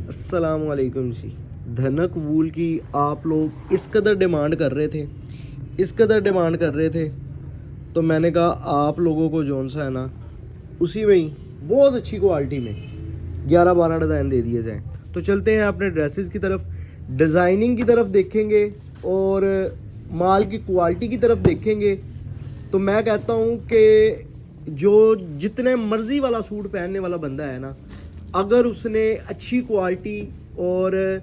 अस्सलामुअलैकुम जी। धनक वूल की आप लोग इस कदर डिमांड कर रहे थे, तो मैंने कहा आप लोगों को जौन सा है ना उसी में ही बहुत अच्छी क्वालिटी में 11-12 डिज़ाइन दे दिए जाएँ। तो चलते हैं अपने ड्रेसेस की तरफ, डिज़ाइनिंग की तरफ देखेंगे और माल की क्वालिटी की तरफ देखेंगे। तो मैं कहता हूँ कि जो जितने मर्ज़ी वाला सूट पहनने वाला बंदा है ना, अगर उसने अच्छी क्वालिटी और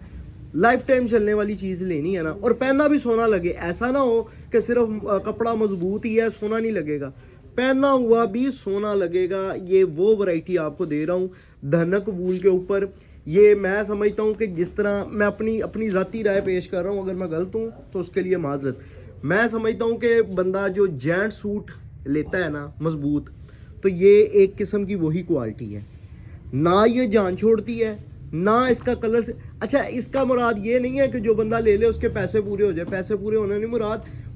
लाइफ टाइम चलने वाली चीज़ लेनी है ना, और पहनना भी सोना लगे, ऐसा ना हो कि सिर्फ कपड़ा मजबूत ही है सोना नहीं लगेगा, पहना हुआ भी सोना लगेगा। ये वो वैरायटी आपको दे रहा हूँ धनक वूल के ऊपर। ये मैं समझता हूँ कि जिस तरह मैं अपनी अपनी ज़ाती राय पेश कर रहा हूँ, अगर मैं गलत हूँ तो उसके लिए माजरत। मैं समझता हूँ कि बंदा जो जेंट सूट लेता है ना मजबूत, तो ये एक किस्म की वही क्वालिटी है, ना ये जान छोड़ती है ना इसका कलर से। अच्छा, इसका मुराद ये नहीं है कि जो बंदा ले ले उसके पैसे पूरे हो जाए, पैसे पूरे होने नहीं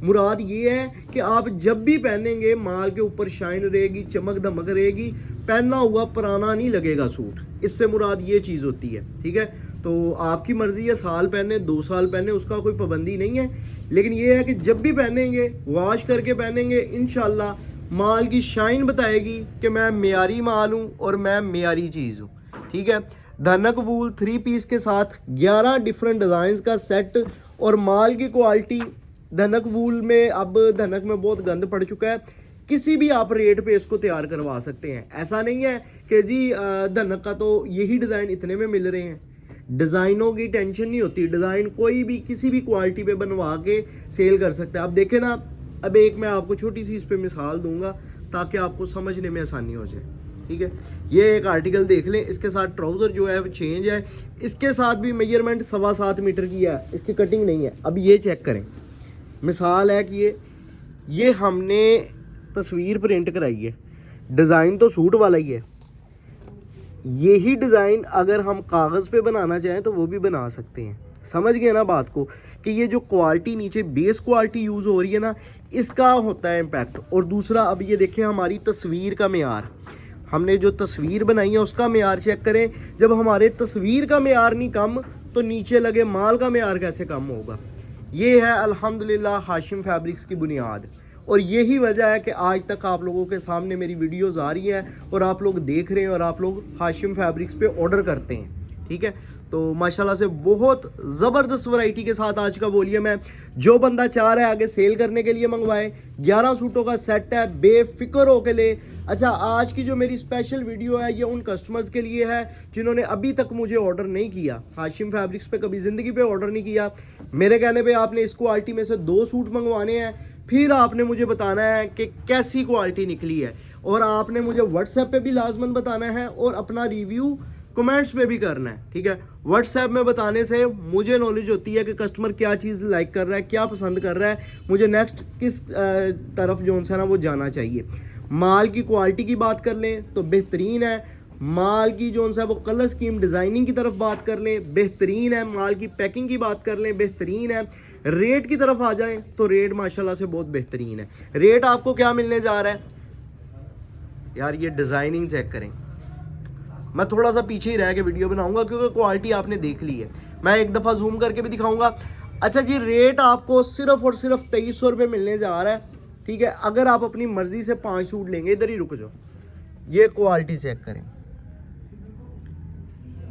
मुराद ये है कि आप जब भी पहनेंगे माल के ऊपर शाइन रहेगी, चमक धमक रहेगी, पहना हुआ पुराना नहीं लगेगा सूट। इससे मुराद ये चीज़ होती है, ठीक है। तो आपकी मर्ज़ी है, साल पहने 2 साल पहने, उसका कोई पाबंदी नहीं है, लेकिन ये है कि जब भी पहनेंगे वॉश करके पहनेंगे, इंशाल्लाह माल की शाइन बताएगी कि मैं मेयारी माल हूँ और मैं मेयारी चीज़ हूँ, ठीक है। धनक वूल 3 पीस के साथ 11 डिफरेंट डिज़ाइंस का सेट और माल की क्वालिटी। धनक वूल में अब धनक में बहुत गंद पड़ चुका है, किसी भी आप रेट पे इसको तैयार करवा सकते हैं। ऐसा नहीं है कि जी धनक का तो यही डिज़ाइन इतने में मिल रहे हैं। डिज़ाइनों की टेंशन नहीं होती, डिज़ाइन कोई भी किसी भी क्वालिटी पे बनवा के सेल कर सकते हैं। आप देखें ना, अब एक मैं आपको छोटी सी इस पे मिसाल दूंगा ताकि आपको समझने में आसानी हो जाए, ठीक है। ये एक आर्टिकल देख लें, इसके साथ ट्राउज़र जो है वो चेंज है, इसके साथ भी मेजरमेंट 7.25 मीटर की है, इसकी कटिंग नहीं है। अब ये चेक करें, मिसाल है कि ये हमने तस्वीर प्रिंट कराई है, डिज़ाइन तो सूट वाला ही है। यही डिज़ाइन अगर हम कागज़ पे बनाना चाहें तो वो भी बना सकते हैं। समझ गए ना बात को, कि ये जो क्वालिटी नीचे बेस क्वालिटी यूज़ हो रही है ना, इसका होता है इम्पैक्ट। और दूसरा, अब ये देखें हमारी तस्वीर का मेयार, हमने जो तस्वीर बनाई है उसका मेयार चेक करें। जब हमारे तस्वीर का मेयार नहीं कम तो नीचे लगे माल का मेयार कैसे कम होगा। ये है अल्हम्दुलिल्लाह हाशिम फैब्रिक्स की बुनियाद, और यही वजह है कि आज तक आप लोगों के सामने मेरी वीडियोस आ रही हैं और आप लोग देख रहे हैं और आप लोग हाशिम फैब्रिक्स पे ऑर्डर करते हैं, ठीक है। तो माशाल्लाह से बहुत ज़बरदस्त वैरायटी के साथ आज का वॉल्यूम है। जो बंदा चाह रहा है आगे सेल करने के लिए मंगवाए, 11 सूटों का सेट है, बेफिक्र होके ले। अच्छा, आज की जो मेरी स्पेशल वीडियो है ये उन कस्टमर्स के लिए है जिन्होंने अभी तक मुझे ऑर्डर नहीं किया, हाशिम फैब्रिक्स पे कभी ज़िंदगी पे ऑर्डर नहीं किया। मेरे कहने पे आपने इस क्वालिटी में से 2 सूट मंगवाने हैं, फिर आपने मुझे बताना है कि कैसी क्वालिटी निकली है, और आपने मुझे व्हाट्सएप पे भी लाजमन बताना है और अपना रिव्यू कमेंट्स पे भी करना है, ठीक है। व्हाट्सएप में बताने से मुझे नॉलेज होती है कि कस्टमर क्या चीज़ लाइक कर रहा है, क्या पसंद कर रहा है, मुझे नेक्स्ट किस तरफ जो है ना वो जाना चाहिए। माल की क्वालिटी की बात कर लें तो बेहतरीन है, माल की जो है वो कलर स्कीम डिज़ाइनिंग की तरफ बात कर लें बेहतरीन है, माल की पैकिंग की बात कर लें बेहतरीन है, रेट की तरफ आ जाएं तो रेट माशाल्लाह से बहुत बेहतरीन है। रेट आपको क्या मिलने जा रहा है यार, ये डिज़ाइनिंग चेक करें। मैं थोड़ा सा पीछे ही रह के वीडियो बनाऊंगा क्योंकि क्वालिटी आपने देख ली है, मैं एक दफ़ा जूम करके भी दिखाऊंगा। अच्छा जी, रेट आपको सिर्फ और सिर्फ 2300 रुपये मिलने जा रहा है, ठीक है। अगर आप अपनी मर्जी से 5 सूट लेंगे, इधर ही रुक जाओ, ये क्वालिटी चेक करें,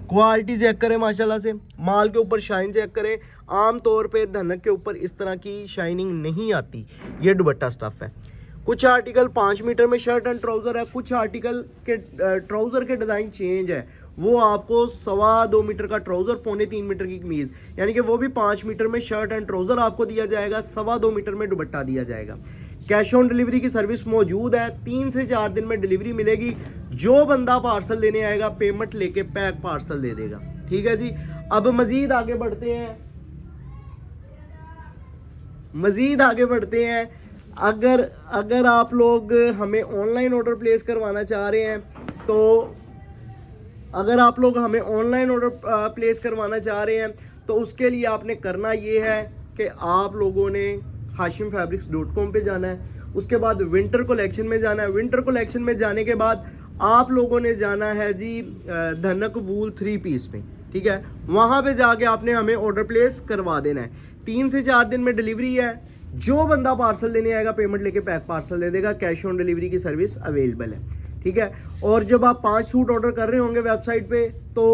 क्वालिटी चेक करें माशाल्लाह से, माल के ऊपर शाइन चेक करें। आम तौर पे धनक के ऊपर इस तरह की शाइनिंग नहीं आती, ये दुपट्टा स्टफ है। कुछ आर्टिकल 5 मीटर में शर्ट एंड ट्राउज़र है, कुछ आर्टिकल के ट्राउज़र के डिज़ाइन चेंज है, वो आपको 2.25 मीटर का ट्राउज़र, 3.25 मीटर की कमीज़, यानी कि वो भी 5 मीटर में शर्ट एंड ट्राउज़र आपको दिया जाएगा, 2.25 मीटर में दुपट्टा दिया जाएगा। कैश ऑन डिलीवरी की सर्विस मौजूद है, 3 से 4 दिन में डिलीवरी मिलेगी। जो बंदा पार्सल लेने आएगा पेमेंट लेके पैक पार्सल दे देगा, ठीक है जी। अब मज़ीद आगे बढ़ते हैं, अगर आप लोग हमें ऑनलाइन ऑर्डर प्लेस करवाना चाह रहे हैं तो उसके लिए आपने करना ये है कि आप लोगों ने hashimfabrics.com पे जाना है, उसके बाद विंटर कलेक्शन में जाना है। विंटर कलेक्शन में जाने के बाद आप लोगों ने जाना है जी धनक वूल 3 पीस में, ठीक है, वहाँ पे जाके आपने हमें ऑर्डर प्लेस करवा देना है। 3 से 4 दिन में डिलीवरी है। जो बंदा पार्सल लेने आएगा पेमेंट लेके पैक पार्सल दे देगा, कैश ऑन डिलीवरी की सर्विस अवेलेबल है, ठीक है। और जब आप 5 सूट ऑर्डर कर रहे होंगे वेबसाइट पे, तो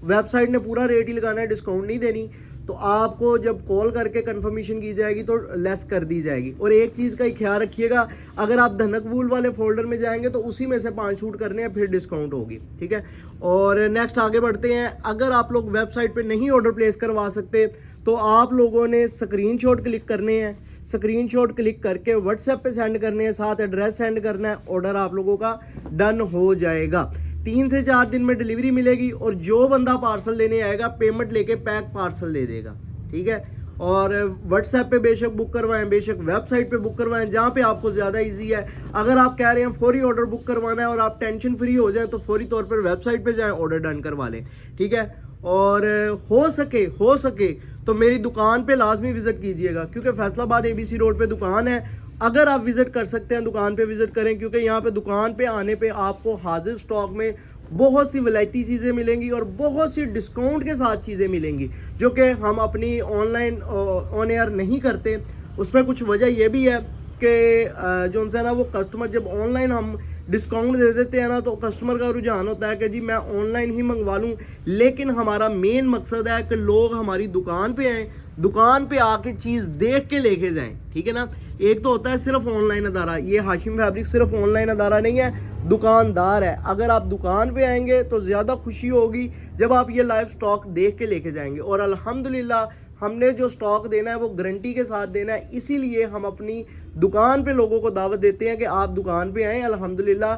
वेबसाइट ने पूरा रेट ही लगाना है, डिस्काउंट नहीं देनी। तो आपको जब कॉल करके कंफर्मेशन की जाएगी तो लेस कर दी जाएगी। और एक चीज़ का ही ख्याल रखिएगा, अगर आप धनक वूल वाले फोल्डर में जाएंगे तो उसी में से 5 सूट करने हैं, फिर डिस्काउंट होगी, ठीक है। और नेक्स्ट आगे बढ़ते हैं। अगर आप लोग वेबसाइट पे नहीं ऑर्डर प्लेस करवा सकते तो आप लोगों ने स्क्रीनशॉट क्लिक करने हैं, स्क्रीनशॉट क्लिक करके व्हाट्सएप पे सेंड करने हैं, साथ एड्रेस सेंड करना है, ऑर्डर आप लोगों का डन हो जाएगा। 3 से 4 दिन में डिलीवरी मिलेगी और जो बंदा पार्सल लेने आएगा पेमेंट लेके पैक पार्सल दे देगा, ठीक है। और व्हाट्सएप पे बेशक बुक करवाएं, बेशक वेबसाइट पे बुक करवाएं, जहाँ पे आपको ज़्यादा इजी है। अगर आप कह रहे हैं फौरी ऑर्डर बुक करवाना है और आप टेंशन फ्री हो जाए तो फौरी तौर पर वेबसाइट पे जाएं, ऑर्डर डन करवा लें, ठीक है। और हो सके तो मेरी दुकान पे लाजमी विजिट कीजिएगा, क्योंकि फैसलाबाद ABC रोड पे दुकान है। अगर आप विजिट कर सकते हैं दुकान पे विजिट करें, क्योंकि यहाँ पे दुकान पे आने पे आपको हाजिर स्टॉक में बहुत सी वैरायटी चीज़ें मिलेंगी और बहुत सी डिस्काउंट के साथ चीज़ें मिलेंगी, जो कि हम अपनी ऑनलाइन ऑन एयर नहीं करते। उसमें कुछ वजह यह भी है कि जो उनसे ना वो कस्टमर जब ऑनलाइन हम डिस्काउंट दे देते हैं ना, तो कस्टमर का रुझान होता है कि जी मैं ऑनलाइन ही मंगवा लूँ। लेकिन हमारा मेन मकसद है कि लोग हमारी दुकान पे आएँ, दुकान पे आके चीज़ देख के लेके जाएं, ठीक है ना। एक तो होता है सिर्फ ऑनलाइन अदारा, ये हाशिम फैब्रिक सिर्फ ऑनलाइन अदारा नहीं है, दुकानदार है। अगर आप दुकान पे आएंगे तो ज़्यादा खुशी होगी जब आप ये लाइव स्टॉक देख के लेके जाएंगे। और अल्हम्दुलिल्लाह हमने जो स्टॉक देना है वो गारंटी के साथ देना है, इसीलिए हम अपनी दुकान पे लोगों को दावत देते हैं कि आप दुकान पे आएँ। अल्हम्दुलिल्लाह